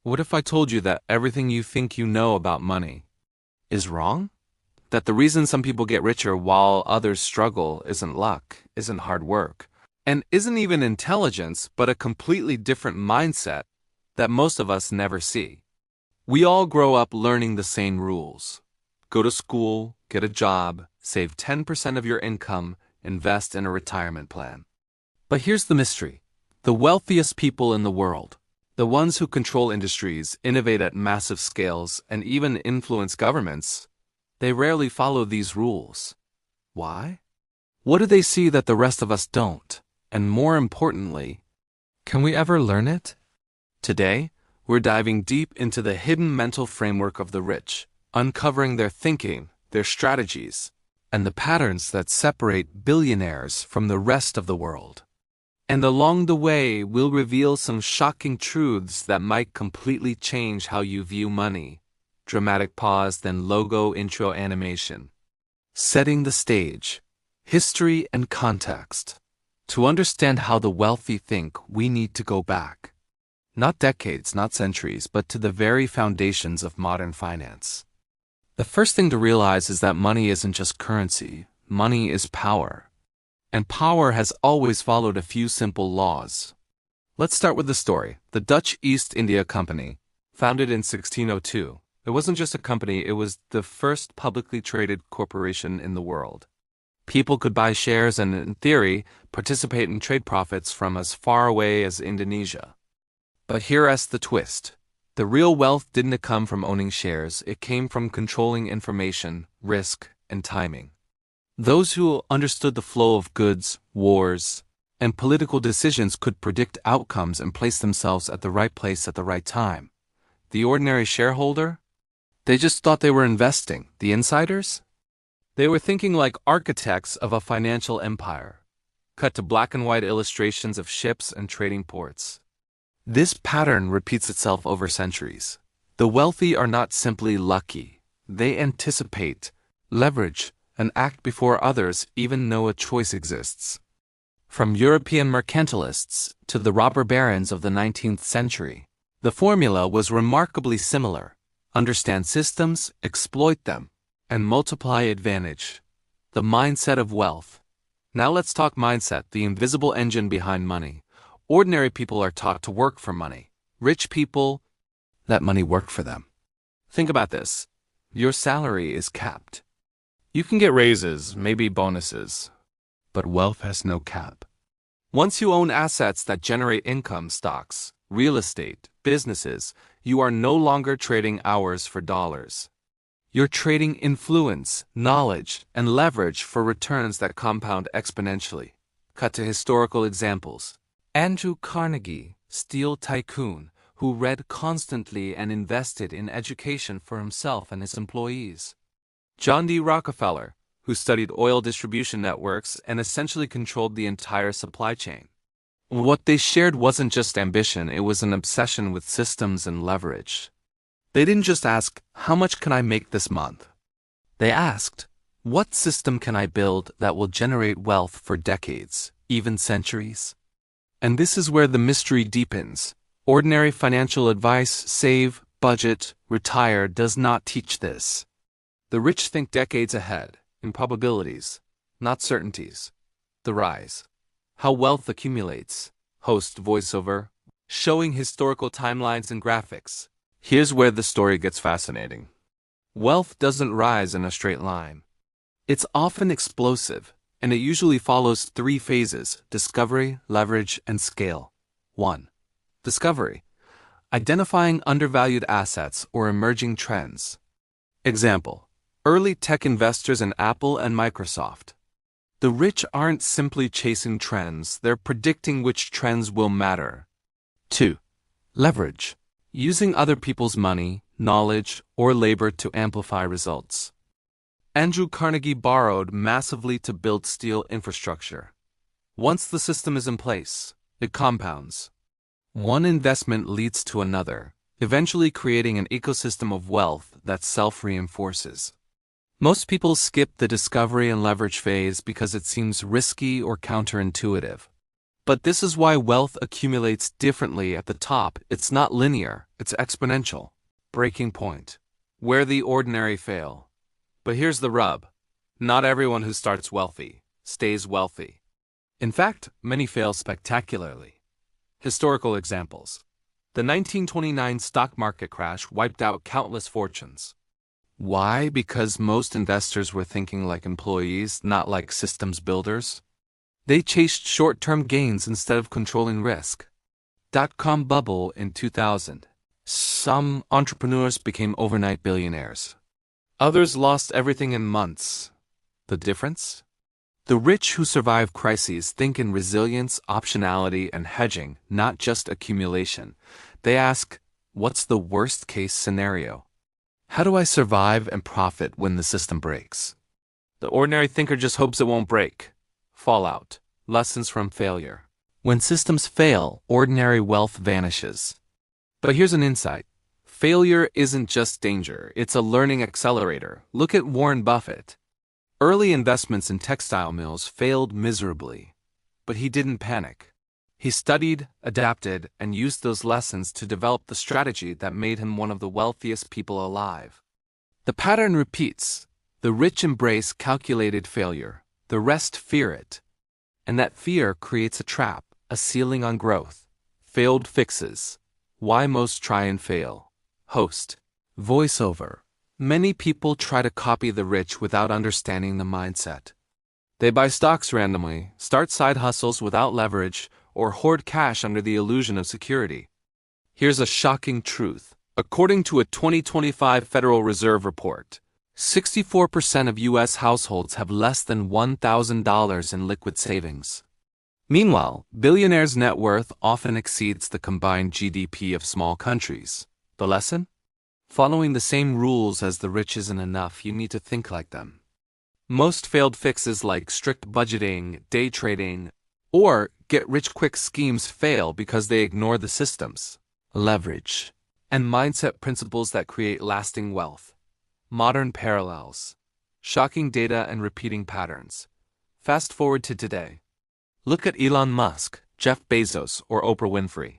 What if I told you that everything you think you know about money is wrong? That the reason some people get richer while others struggle isn't luck, isn't hard work, and isn't even intelligence, but a completely different mindset that most of us never see. We all grow up learning the same rules. Go to school, get a job, save 10% of your income, invest in a retirement plan. But here's the mystery. The wealthiest people in the world, the ones who control industries, innovate at massive scales, and even influence governments, they rarely follow these rules. Why? What do they see that the rest of us don't? And more importantly, can we ever learn it? Today, we're diving deep into the hidden mental framework of the rich, uncovering their thinking, their strategies, and the patterns that separate billionaires from the rest of the world. And along the way, we'll reveal some shocking truths that might completely change how you view money. Dramatic pause, then logo intro animation. Setting the stage, history and context. To understand how the wealthy think, we need to go back. Not decades, not centuries, but to the very foundations of modern finance. The first thing to realize is that money isn't just currency. Money is power. And power has always followed a few simple laws. Let's start with the story. The Dutch East India Company, founded in 1602. It wasn't just a company, it was the first publicly traded corporation in the world. People could buy shares and, in theory, participate in trade profits from as far away as Indonesia. But here's the twist. The real wealth didn't come from owning shares, it came from controlling information, risk, and timing. Those who understood the flow of goods, wars, and political decisions could predict outcomes and place themselves at the right place at the right time. The ordinary shareholder? They just thought they were investing. The insiders? They were thinking like architects of a financial empire. Cut to black and white illustrations of ships and trading ports. This pattern repeats itself over centuries. The wealthy are not simply lucky. They anticipate, leverage, and act before others even know a choice exists. From European mercantilists to the robber barons of the 19th century, the formula was remarkably similar. Understand systems, exploit them, and multiply advantage. The mindset of wealth. Now let's talk mindset, the invisible engine behind money. Ordinary people are taught to work for money. Rich people let money work for them. Think about this. Your salary is capped. You can get raises, maybe bonuses, but wealth has no cap. Once you own assets that generate income, stocks, real estate, businesses, you are no longer trading hours for dollars. You're trading influence, knowledge, and leverage for returns that compound exponentially. Cut to historical examples. Andrew Carnegie, steel tycoon, who read constantly and invested in education for himself and his employees. John D. Rockefeller, who studied oil distribution networks and essentially controlled the entire supply chain. What they shared wasn't just ambition, it was an obsession with systems and leverage. They didn't just ask, how much can I make this month? They asked, what system can I build that will generate wealth for decades, even centuries? And this is where the mystery deepens. Ordinary financial advice, save, budget, retire, does not teach this. The rich think decades ahead, in probabilities, not certainties. The rise. How wealth accumulates. Host voiceover, showing historical timelines and graphics. Here's where the story gets fascinating. Wealth doesn't rise in a straight line. It's often explosive, and it usually follows three phases: discovery, leverage, and scale. 1. Discovery. Identifying undervalued assets or emerging trends. Example: early tech investors in Apple and Microsoft. The rich aren't simply chasing trends, they're predicting which trends will matter. 2. Leverage. Using other people's money, knowledge, or labor to amplify results. Andrew Carnegie borrowed massively to build steel infrastructure. Once the system is in place, it compounds. One investment leads to another, eventually creating an ecosystem of wealth that self-reinforces. Most people skip the discovery and leverage phase because it seems risky or counterintuitive. But this is why wealth accumulates differently at the top. It's not linear, it's exponential. Breaking point. Where the ordinary fail. But here's the rub. Not everyone who starts wealthy stays wealthy. In fact, many fail spectacularly. Historical examples. The 1929 stock market crash wiped out countless fortunes. Why? Because most investors were thinking like employees, not like systems builders. They chased short-term gains instead of controlling risk. Dot-com bubble in 2000. Some entrepreneurs became overnight billionaires. Others lost everything in months. The difference? The rich who survive crises think in resilience, optionality, and hedging, not just accumulation. They ask, what's the worst-case scenario? How do I survive and profit when the system breaks? The ordinary thinker just hopes it won't break. Fallout. Lessons from failure. When systems fail, ordinary wealth vanishes. But here's an insight. Failure isn't just danger, it's a learning accelerator. Look at Warren Buffett. Early investments in textile mills failed miserably. But he didn't panic. He studied, adapted, and used those lessons to develop the strategy that made him one of the wealthiest people alive. The pattern repeats. The rich embrace calculated failure. The rest fear it. And that fear creates a trap, a ceiling on growth. Failed fixes. Why most try and fail. Host. Voiceover. Many people try to copy the rich without understanding the mindset. They buy stocks randomly, start side hustles without leverage, or hoard cash under the illusion of security. Here's a shocking truth. According to a 2025 Federal Reserve report, 64% of U.S. households have less than $1,000 in liquid savings. Meanwhile, billionaires' net worth often exceeds the combined GDP of small countries. The lesson? Following the same rules as the rich isn't enough, you need to think like them. Most failed fixes like strict budgeting, day trading, or get-rich-quick schemes fail because they ignore the systems, leverage, and mindset principles that create lasting wealth. Modern parallels. Shocking data and repeating patterns. Fast forward to today. Look at Elon Musk, Jeff Bezos, or Oprah Winfrey.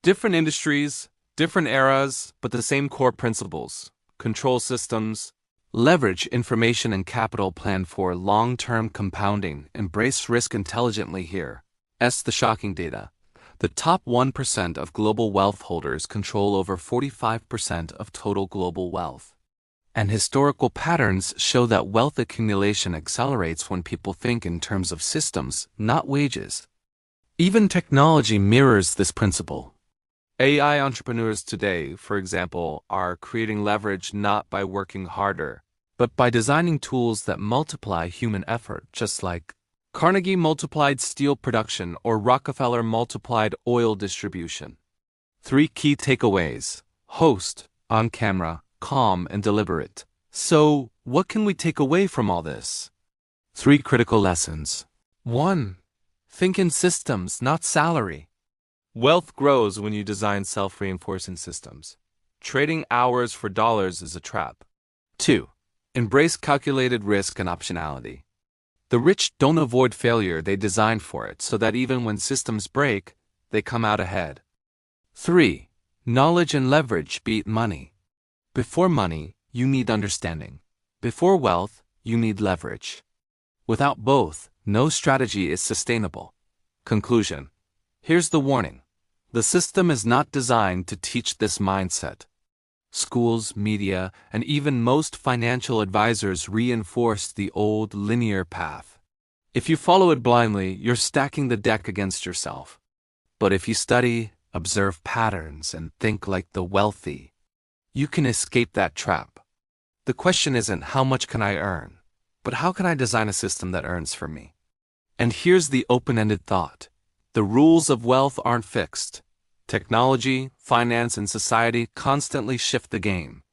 Different industries, different eras, but the same core principles. Control systems, leverage information and capital, plan for long-term compounding, embrace risk intelligently here. The shocking data. The top 1% of global wealth holders control over 45% of total global wealth. And historical patterns show that wealth accumulation accelerates when people think in terms of systems, not wages. Even technology mirrors this principle. AI entrepreneurs today, for example, are creating leverage not by working harder, but by designing tools that multiply human effort, just like Carnegie multiplied steel production or Rockefeller multiplied oil distribution. 3 key takeaways. Host, on camera, calm and deliberate. So, what can we take away from all this? 3 critical lessons. 1. Think in systems, not salary. Wealth grows when you design self-reinforcing systems. Trading hours for dollars is a trap. 2. Embrace calculated risk and optionality. The rich don't avoid failure, they design for it so that even when systems break, they come out ahead. 3. Knowledge and leverage beat money. Before money, you need understanding. Before wealth, you need leverage. Without both, no strategy is sustainable. Conclusion. Here's the warning. The system is not designed to teach this mindset. Schools, media, and even most financial advisors reinforce the old linear path. If you follow it blindly, you're stacking the deck against yourself. But if you study, observe patterns, and think like the wealthy, you can escape that trap. The question isn't how much can I earn, but how can I design a system that earns for me? And here's the open-ended thought. The rules of wealth aren't fixed. Technology, finance, and society constantly shift the game.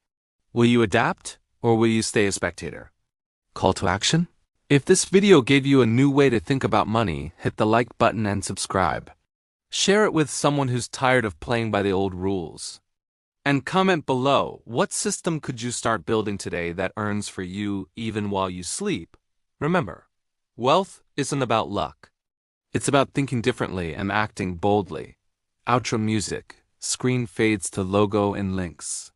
Will you adapt, or will you stay a spectator? Call to action? If this video gave you a new way to think about money, hit the like button and subscribe. Share it with someone who's tired of playing by the old rules. And comment below, what system could you start building today that earns for you even while you sleep? Remember, wealth isn't about luck. It's about thinking differently and acting boldly. Outro music. Screen fades to logo and links.